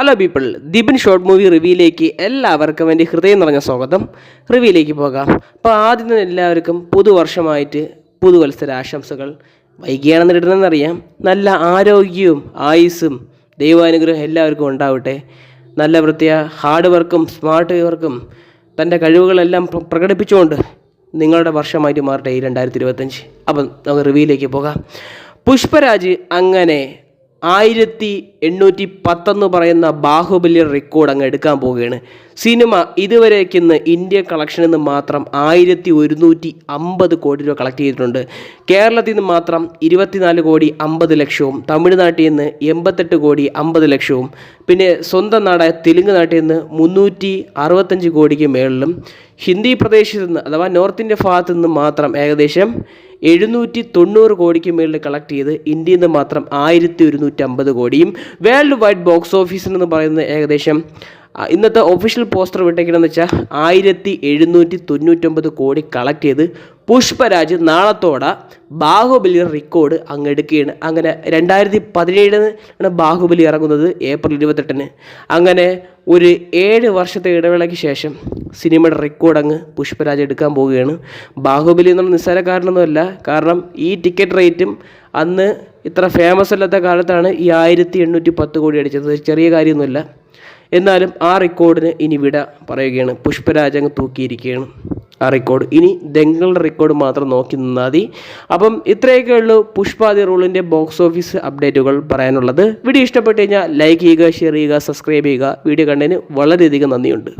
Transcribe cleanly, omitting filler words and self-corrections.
Hello people, Dibin short movie റിവ്യൂയിലേക്ക് എല്ലാവർക്കും എൻ്റെ ഹൃദയം നിറഞ്ഞ സ്വാഗതം. റിവ്യൂയിലേക്ക് പോകാം. അപ്പോൾ ആദ്യം തന്നെ എല്ലാവർക്കും പുതുവർഷമായിട്ട് പുതുവത്സര ആശംസകൾ. വൈകിയാണെന്ന് ഇടുന്നതെന്നറിയാം. നല്ല ആരോഗ്യവും ആയുസ്സും ദൈവാനുഗ്രഹം എല്ലാവർക്കും ഉണ്ടാവട്ടെ. നല്ല ഹാർഡ് വർക്കും സ്മാർട്ട് വർക്കും തൻ്റെ കഴിവുകളെല്ലാം പ്രകടിപ്പിച്ചുകൊണ്ട് നിങ്ങളുടെ വർഷമായിട്ട് മാറട്ടെ ഈ 2025. അപ്പം നമുക്ക് റിവ്യൂയിലേക്ക് പോകാം. പുഷ്പരാജ് അങ്ങനെ 1810 പറയുന്ന ബാഹുബലി റെക്കോർഡ് അങ്ങ് എടുക്കാൻ പോവുകയാണ്. സിനിമ ഇതുവരേക്കിന്ന് ഇന്ത്യൻ കളക്ഷനിൽ നിന്ന് മാത്രം 1150 കോടി രൂപ കളക്ട് ചെയ്തിട്ടുണ്ട്. കേരളത്തിൽ നിന്ന് മാത്രം 24 കോടി 50 ലക്ഷവും, തമിഴ്നാട്ടിൽ നിന്ന് 88 കോടി 50 ലക്ഷവും, പിന്നെ സ്വന്തം നാടായ തെലുങ്ക് നാട്ടിൽ നിന്ന് 365 കോടിക്ക് മേളിലും, ഹിന്ദി പ്രദേശത്ത് നിന്ന് അഥവാ നോർത്ത് ഇന്ത്യ ഭാഗത്തു നിന്ന് മാത്രം ഏകദേശം 790 കോടിക്ക് മേളിൽ കളക്ട് ചെയ്ത് ഇന്ത്യയിൽ നിന്ന് മാത്രം 1150 കോടിയും, വേൾഡ് വൈഡ് ബോക്സ് ഓഫീസിൽ എന്ന് പറയുന്നത് ഏകദേശം ഇന്നത്തെ ഒഫീഷ്യൽ പോസ്റ്റർ വിട്ടേക്കണമെന്ന് വെച്ചാൽ 1799 കോടി കളക്ട് ചെയ്ത് പുഷ്പരാജ് നാളത്തോടെ ബാഹുബലി റെക്കോർഡ് അങ്ങ് എടുക്കുകയാണ്. അങ്ങനെ 2017 ബാഹുബലി ഇറങ്ങുന്നത് ഏപ്രിൽ 28. അങ്ങനെ ഒരു 7 വർഷത്തെ ഇടവേളയ്ക്ക് ശേഷം സിനിമയുടെ റെക്കോർഡ് അങ്ങ് പുഷ്പരാജ് എടുക്കാൻ പോവുകയാണ്. ബാഹുബലി എന്നുള്ള നിസ്സാരക്കാരനൊന്നുമല്ല. കാരണം ഈ ടിക്കറ്റ് റേറ്റും അന്ന് ഇത്ര ഫേമസ് അല്ലാത്ത കാലത്താണ് ഈ 1810 കോടി അടിച്ചത്. ചെറിയ കാര്യമൊന്നുമില്ല. എന്നാലും ആ റെക്കോർഡിന് ഇനി വിട പറയുകയാണ്. പുഷ്പരാജ് അങ്ങ് തൂക്കിയിരിക്കുകയാണ് ആ റെക്കോർഡ്. ഇനി ദങ്ങളുടെ റെക്കോർഡ് മാത്രം നോക്കി നിന്നാൽ മതി. അപ്പം ഇത്രയൊക്കെ ഉള്ളൂ പുഷ്പാദി റൂളിൻ്റെ ബോക്സ് ഓഫീസ് അപ്ഡേറ്റുകൾ പറയാനുള്ളത്. വീഡിയോ ഇഷ്ടപ്പെട്ട് കഴിഞ്ഞാൽ ലൈക്ക് ചെയ്യുക, ഷെയർ ചെയ്യുക, സബ്സ്ക്രൈബ് ചെയ്യുക. വീഡിയോ കണ്ടതിന് വളരെയധികം നന്ദിയുണ്ട്.